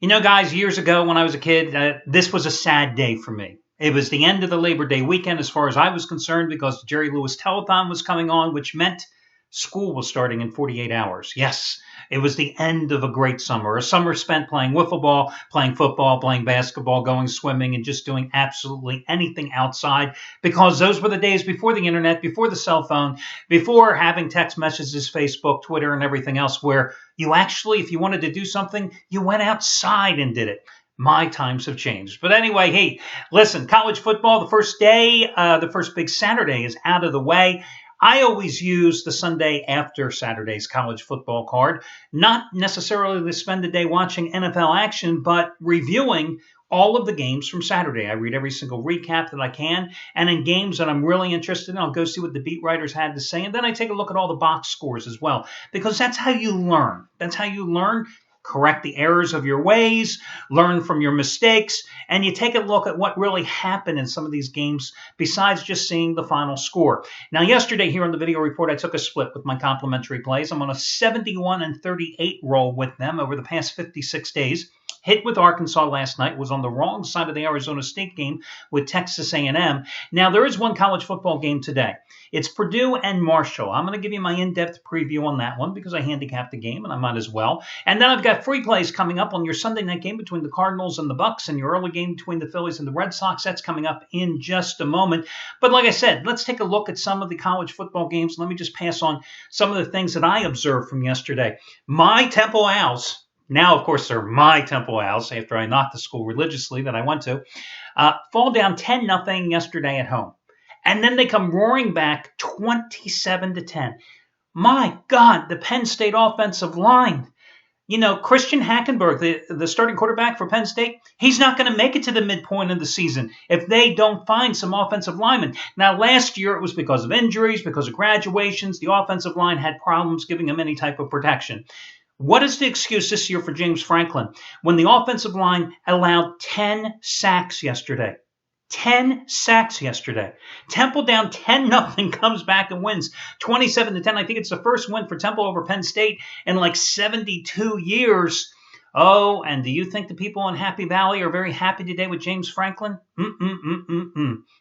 You know, guys, years ago when I was a kid, this was a sad day for me. It was the end of the Labor Day weekend as far as I was concerned because the Jerry Lewis Telethon was coming on, which meant school was starting in 48 hours. Yes, it was the end of a great summer, a summer spent playing wiffle ball, playing football, playing basketball, going swimming, and just doing absolutely anything outside because those were the days before the internet, before the cell phone, before having text messages, Facebook, Twitter, and everything else where you actually, if you wanted to do something, you went outside and did it. My times have changed. But anyway, hey, listen, college football, the first day, the first big Saturday is out of the way. I always use the Sunday after Saturday's college football card, not necessarily to spend the day watching NFL action, but reviewing all of the games from Saturday. I read every single recap that I can, and in games that I'm really interested in, I'll go see what the beat writers had to say, and then I take a look at all the box scores as well, because that's how you learn. That's how you learn. Correct the errors of your ways, learn from your mistakes, and you take a look at what really happened in some of these games besides just seeing the final score. Now, yesterday here on the video report, I took a split with my complimentary plays. I'm on a 71-38 roll with them over the past 56 days. Hit with Arkansas last night, was on the wrong side of the Arizona State game with Texas A&M. Now, there is one college football game today. It's Purdue and Marshall. I'm going to give you my in-depth preview on that one because I handicapped the game, and I might as well. And then I've got free plays coming up on your Sunday night game between the Cardinals and the Bucks and your early game between the Phillies and the Red Sox. That's coming up in just a moment. But like I said, let's take a look at some of the college football games. Let me just pass on some of the things that I observed from yesterday. My Temple Owls. Now, of course, they're my Temple Owls after I knocked the school religiously that I went to. Fall down 10-0 yesterday at home. And then they come roaring back 27-10. My God, the Penn State offensive line. You know, Christian Hackenberg, the starting quarterback for Penn State, he's not going to make it to the midpoint of the season if they don't find some offensive linemen. Now, last year it was because of injuries, because of graduations. The offensive line had problems giving him any type of protection. What is the excuse this year for James Franklin when the offensive line allowed 10 sacks yesterday? 10 sacks yesterday. Temple down 10-0 comes back and wins 27-10. I think it's the first win for Temple over Penn State in like 72 years. Oh, and do you think the people in Happy Valley are very happy today with James Franklin?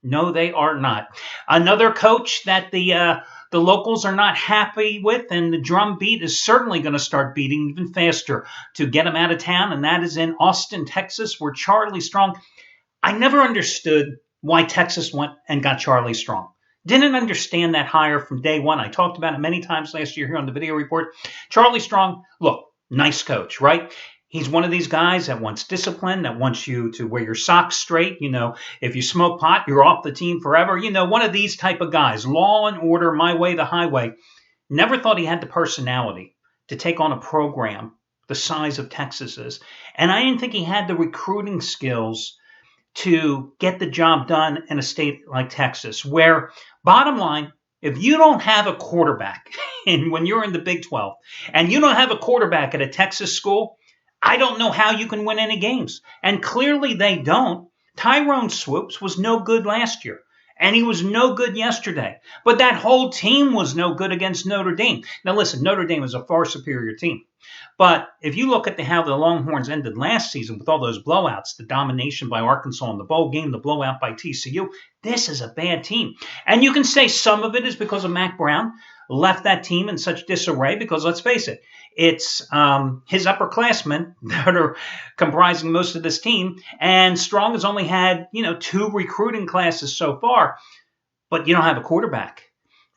No, they are not. Another coach that the locals are not happy with, and the drum beat is certainly going to start beating even faster to get him out of town, and that is in Austin, Texas, where Charlie Strong. I never understood why Texas went and got Charlie Strong. Didn't understand that hire from day one. I talked about it many times last year here on the video report. Charlie Strong, look, nice coach, right? He's one of these guys that wants discipline, that wants you to wear your socks straight. You know, if you smoke pot, you're off the team forever. You know, one of these type of guys. Law and order, my way, the highway. Never thought he had the personality to take on a program the size of Texas's. And I didn't think he had the recruiting skills to get the job done in a state like Texas, where, bottom line, if you don't have a quarterback and when you're in the Big 12 and you don't have a quarterback at a Texas school, I don't know how you can win any games. And clearly they don't. Tyrone Swoops was no good last year. And he was no good yesterday. But that whole team was no good against Notre Dame. Now listen, Notre Dame is a far superior team. But if you look at how the Longhorns ended last season with all those blowouts, the domination by Arkansas in the bowl game, the blowout by TCU, this is a bad team. And you can say some of it is because of Mac Brown left that team in such disarray because, let's face it, it's his upperclassmen that are comprising most of this team. And Strong has only had, 2 recruiting classes so far, but you don't have a quarterback.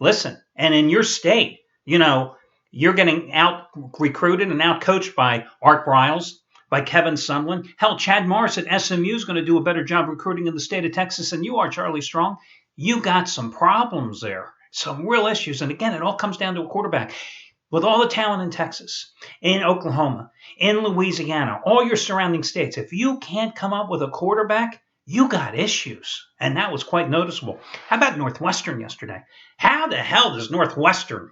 Listen, and in your state, you're getting out-recruited and out-coached by Art Briles, by Kevin Sumlin. Hell, Chad Morris at SMU is going to do a better job recruiting in the state of Texas than you are, Charlie Strong. You got some problems there, some real issues. And again, it all comes down to a quarterback. With all the talent in Texas, in Oklahoma, in Louisiana, all your surrounding states, if you can't come up with a quarterback, you got issues. And that was quite noticeable. How about Northwestern yesterday? How the hell does Northwestern,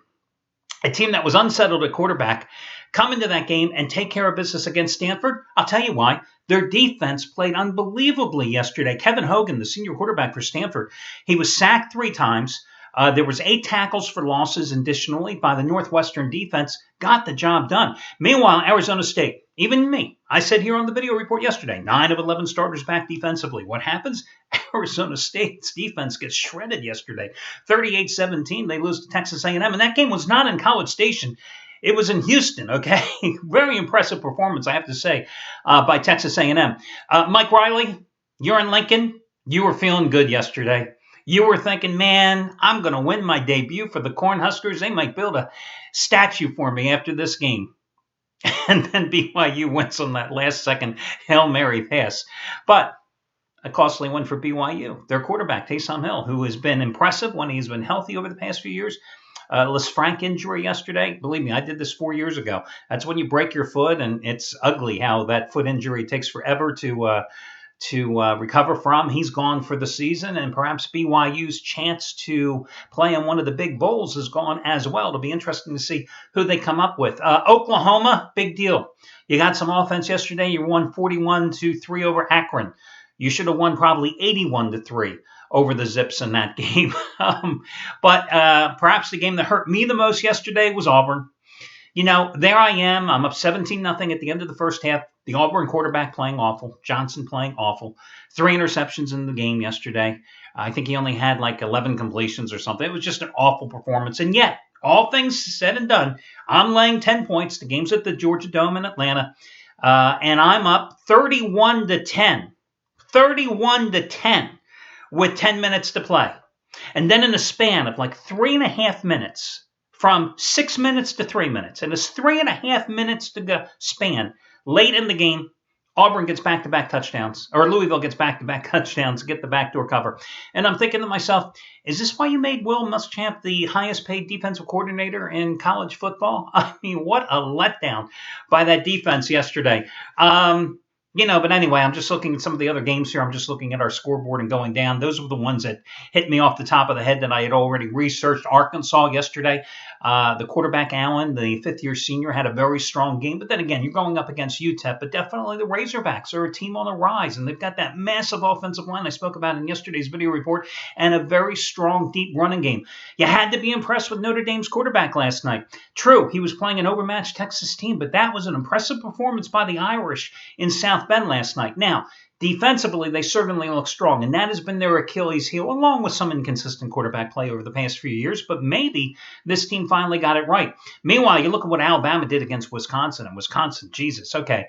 a team that was unsettled at quarterback, come into that game and take care of business against Stanford? I'll tell you why. Their defense played unbelievably yesterday. Kevin Hogan, the senior quarterback for Stanford, he was sacked 3 times. There was 8 tackles for losses additionally by the Northwestern defense, got the job done. Meanwhile, Arizona State, Even me. I said here on the video report yesterday, 9 of 11 starters back defensively. What happens? Arizona State's defense gets shredded yesterday. 38-17, they lose to Texas A&M. And that game was not in College Station. It was in Houston, okay? Very impressive performance, I have to say, by Texas A&M. Mike Riley, you're in Lincoln. You were feeling good yesterday. You were thinking, man, I'm going to win my debut for the Cornhuskers. They might build a statue for me after this game. And then BYU wins on that last-second Hail Mary pass. But a costly one for BYU. Their quarterback, Taysom Hill, who has been impressive when he's been healthy over the past few years. Lisfranc injury yesterday. Believe me, I did this 4 years ago. That's when you break your foot, and it's ugly how that foot injury takes forever to recover from. He's gone for the season, and perhaps BYU's chance to play in one of the big bowls is gone as well. It'll be interesting to see who they come up with. Oklahoma, big deal. You got some offense yesterday. You won 41-3 over Akron. You should have won probably 81-3 over the Zips in that game. But perhaps the game that hurt me the most yesterday was Auburn. You know, there I am. I'm up 17-0 at the end of the first half. The Auburn quarterback playing awful. Johnson playing awful. 3 interceptions in the game yesterday. I think he only had like 11 completions or something. It was just an awful performance. And yet, all things said and done, I'm laying 10 points. The game's at the Georgia Dome in Atlanta. And I'm up 31-10. 31-10 with 10 minutes to play. And then in a span of like 3.5 minutes, from 6 minutes to 3 minutes, and it's 3.5 minutes to go span, late in the game, Auburn gets back-to-back touchdowns, or Louisville gets back-to-back touchdowns to get the backdoor cover. And I'm thinking to myself, is this why you made Will Muschamp the highest-paid defensive coordinator in college football? I mean, what a letdown by that defense yesterday. But anyway, I'm just looking at some of the other games here. I'm just looking at our scoreboard and going down. Those were the ones that hit me off the top of the head that I had already researched. Arkansas yesterday, the quarterback Allen, the fifth-year senior, had a very strong game. But then again, you're going up against UTEP. But definitely the Razorbacks are a team on the rise, and they've got that massive offensive line I spoke about in yesterday's video report, and a very strong, deep running game. You had to be impressed with Notre Dame's quarterback last night. True, he was playing an overmatched Texas team, but that was an impressive performance by the Irish in South Bend last night. Now, defensively, they certainly look strong, and that has been their Achilles heel, along with some inconsistent quarterback play over the past few years, but maybe this team finally got it right. Meanwhile, you look at what Alabama did against Wisconsin, and Wisconsin, Jesus, okay.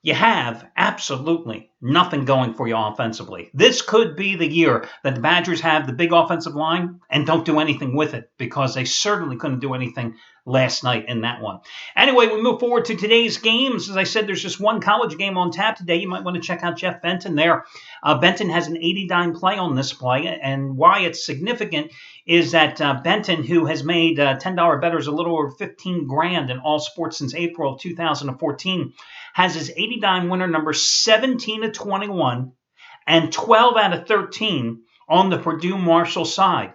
You have absolutely nothing going for you offensively. This could be the year that the Badgers have the big offensive line and don't do anything with it, because they certainly couldn't do anything last night in that one. Anyway, we move forward to today's games. As I said, there's just one college game on tap today. You might want to check out Jeff Benton there. Benton has an 80-dime play on this play, and why it's significant is that Benton, who has made $10 bettors a little over $15,000 in all sports since April of 2014, has his 80-dime winner number 17-21 and 12 out of 13 on the Purdue Marshall side.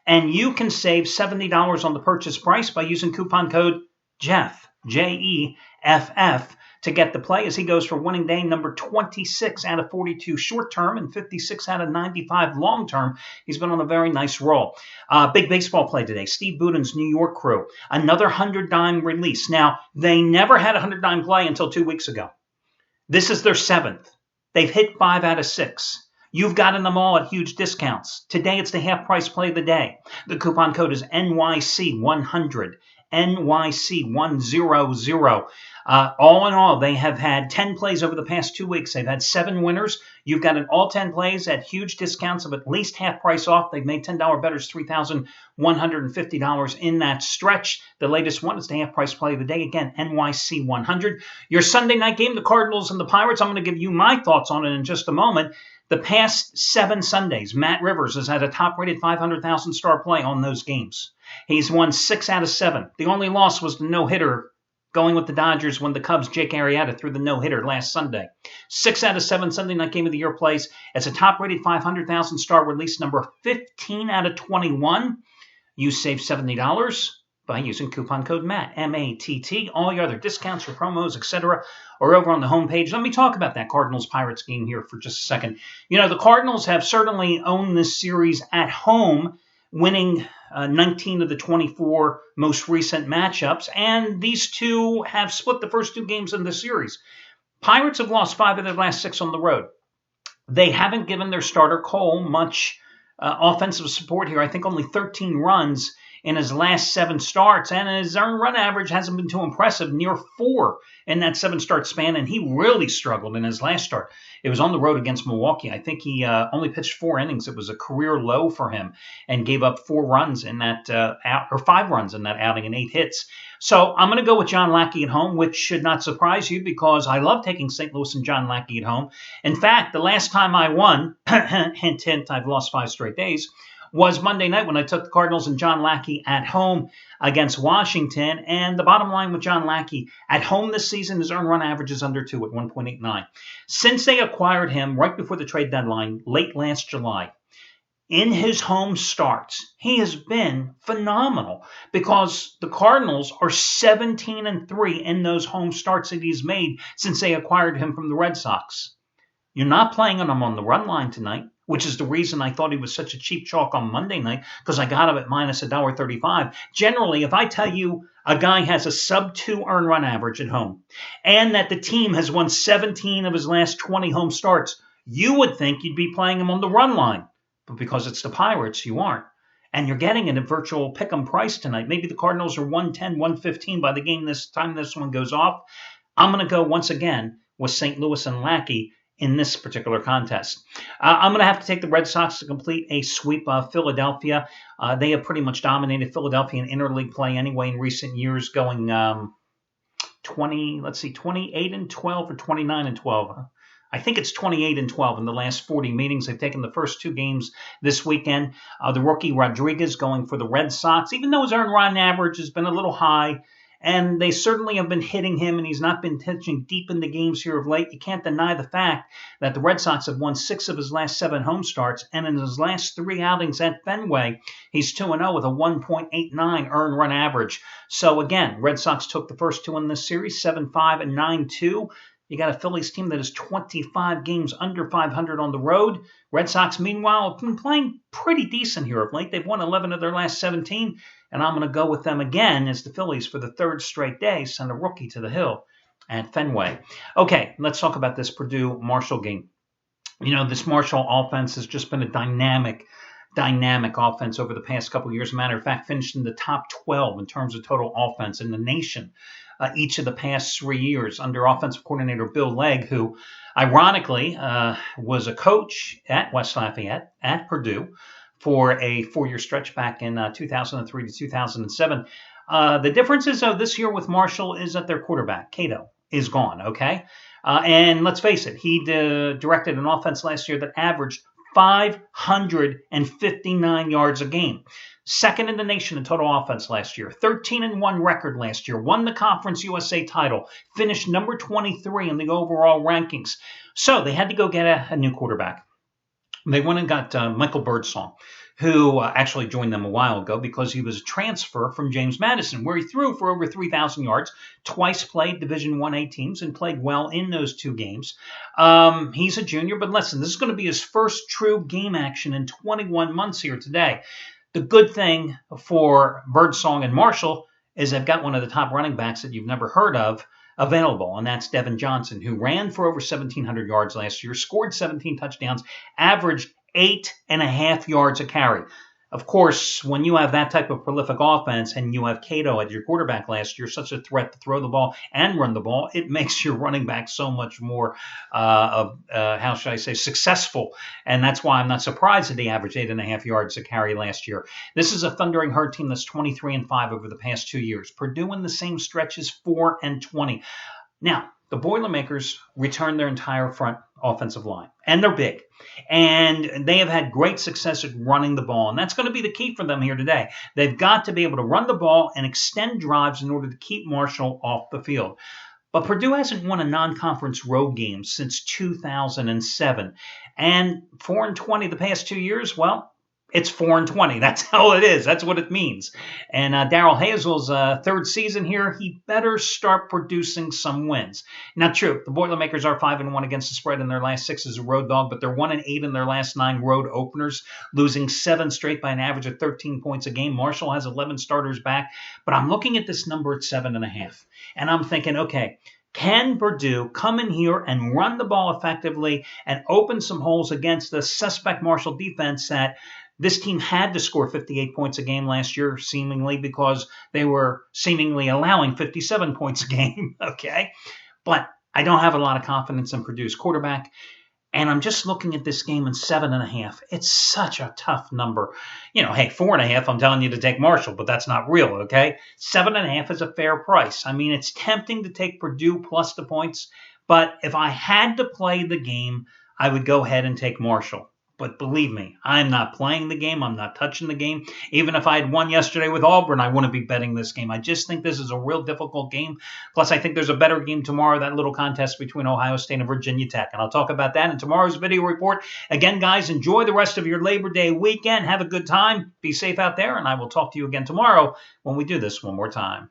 And you can save $70 on the purchase price by using coupon code JEFF, J-E-F-F, to get the play, as he goes for winning day number 26 out of 42 short-term and 56 out of 95 long-term. He's been on a very nice roll. Big baseball play today. Steve Budin's New York crew. Another 100-dime release. Now, they never had a 100-dime play until 2 weeks ago. This is their 7th. They've hit 5 out of 6. You've gotten them all at huge discounts. Today, it's the half-price play of the day. The coupon code is NYC100. NYC100. All in all, they have had 10 plays over the past 2 weeks. They've had 7 winners. You've got an all 10 plays at huge discounts of at least half price off. They've made $10 bettors $3,150 in that stretch. The latest one is the half price play of the day. Again, NYC 100. Your Sunday night game, the Cardinals and the Pirates. I'm going to give you my thoughts on it in just a moment. The past 7 Sundays, Matt Rivers has had a top-rated 500,000 star play on those games. He's won 6 out of 7. The only loss was the no-hitter going with the Dodgers when the Cubs' Jake Arrieta threw the no-hitter last Sunday. 6 out of 7 Sunday night game of the year plays. It's a top-rated 500,000 star release number 15 out of 21. You save $70 by using coupon code MATT, M-A-T-T. All your other discounts, your promos, etc. are over on the homepage. Let me talk about that Cardinals-Pirates game here for just a second. You know, the Cardinals have certainly owned this series at home winning 19 of the 24 most recent matchups. And these two have split the first two games in the series. Pirates have lost 5 of their last 6 on the road. They haven't given their starter Cole much offensive support here. I think only 13 runs in his last 7 starts, and his earned run average hasn't been too impressive, near 4 in that 7-start span, and he really struggled in his last start. It was on the road against Milwaukee. I think he only pitched 4 innings. It was a career low for him, and gave up 4 runs in that or 5 runs in that outing and 8 hits. So I'm going to go with John Lackey at home, which should not surprise you because I love taking St. Louis and John Lackey at home. In fact, the last time I won, hint, hint, I've lost 5 straight days, was Monday night when I took the Cardinals and John Lackey at home against Washington. And the bottom line with John Lackey, at home this season, his earned run average is under 2 at 1.89. Since they acquired him right before the trade deadline, late last July, in his home starts, he has been phenomenal because the Cardinals are 17-3 in those home starts that he's made since they acquired him from the Red Sox. You're not playing him on the run line tonight, which is the reason I thought he was such a cheap chalk on Monday night because I got him at minus $1.35. Generally, if I tell you a guy has a sub-2 earned run average at home and that the team has won 17 of his last 20 home starts, you would think you'd be playing him on the run line. But because it's the Pirates, you aren't. And you're getting it at virtual pick-em price tonight. Maybe the Cardinals are 110, 115 by the game this time this one goes off. I'm going to go once again with St. Louis and Lackey in this particular contest. I'm going to have to take the Red Sox to complete a sweep of Philadelphia. They have pretty much dominated Philadelphia in interleague play anyway in recent years, going 28-12 or 29-12. I think it's 28-12 in the last 40 meetings. They've taken the first 2 games this weekend. The rookie Rodriguez going for the Red Sox, even though his earned run average has been a little high, and they certainly have been hitting him, and he's not been pitching deep in the games here of late. You can't deny the fact that the Red Sox have won 6 of his last 7 home starts, and in his last 3 outings at Fenway, he's 2-0 with a 1.89 earned run average. So again, Red Sox took the first 2 in this series, 7-5 and 9-2. You got a Phillies team that is 25 games under 500 on the road. Red Sox, meanwhile, have been playing pretty decent here of late. They've won 11 of their last 17, and I'm going to go with them again as the Phillies for the 3rd straight day send a rookie to the hill at Fenway. Okay, let's talk about this Purdue-Marshall game. You know, this Marshall offense has just been a dynamic offense over the past couple of years. As a matter of fact, finished in the top 12 in terms of total offense in the nation each of the past 3 years under offensive coordinator Bill Legg, who ironically was a coach at West Lafayette at Purdue for a 4-year stretch back in 2003 to 2007. The differences of this year with Marshall is that their quarterback, Cato, is gone, okay? And let's face it, he directed an offense last year that averaged 559 yards a game. 2nd in the nation in total offense last year. 13-1 record last year. Won the Conference USA title. Finished number 23 in the overall rankings. So they had to go get a new quarterback. They went and got Michael Birdsong, who actually joined them a while ago because he was a transfer from James Madison, where he threw for over 3,000 yards, twice played Division I-A teams, and played well in those 2 games. He's a junior, but listen, this is going to be his first true game action in 21 months here today. The good thing for Birdsong and Marshall is they've got one of the top running backs that you've never heard of available, and that's Devin Johnson, who ran for over 1,700 yards last year, scored 17 touchdowns, averaged 8.5 yards a carry. Of course, when you have that type of prolific offense and you have Cato as your quarterback last year, such a threat to throw the ball and run the ball, it makes your running back so much more, successful. And that's why I'm not surprised that he averaged 8.5 yards a carry last year. This is a Thundering Herd team that's 23-5 over the past 2 years. Purdue in the same stretch is 4-20. Now, the Boilermakers returned their entire front offensive line, and they're big. And they have had great success at running the ball, and that's going to be the key for them here today. They've got to be able to run the ball and extend drives in order to keep Marshall off the field. But Purdue hasn't won a non-conference road game since 2007. And 4-20 the past 2 years, well, It's 4-20. That's all it is. That's what it means. And Darrell Hazel's third season here, he better start producing some wins. Now, true, the Boilermakers are 5-1 against the spread in their last 6 as a road dog, but they're 1-8 in their last 9 road openers, losing 7 straight by an average of 13 points a game. Marshall has 11 starters back, but I'm looking at this number at 7.5, and I'm thinking, okay, can Purdue come in here and run the ball effectively and open some holes against the suspect Marshall defense that this team had to score 58 points a game last year, seemingly because they were seemingly allowing 57 points a game, okay? But I don't have a lot of confidence in Purdue's quarterback, and I'm just looking at this game in 7.5. It's such a tough number. Hey, 4.5, I'm telling you to take Marshall, but that's not real, okay? 7.5 is a fair price. I mean, it's tempting to take Purdue plus the points, but if I had to play the game, I would go ahead and take Marshall. But believe me, I'm not playing the game. I'm not touching the game. Even if I had won yesterday with Auburn, I wouldn't be betting this game. I just think this is a real difficult game. Plus, I think there's a better game tomorrow, that little contest between Ohio State and Virginia Tech. And I'll talk about that in tomorrow's video report. Again, guys, enjoy the rest of your Labor Day weekend. Have a good time. Be safe out there. And I will talk to you again tomorrow when we do this one more time.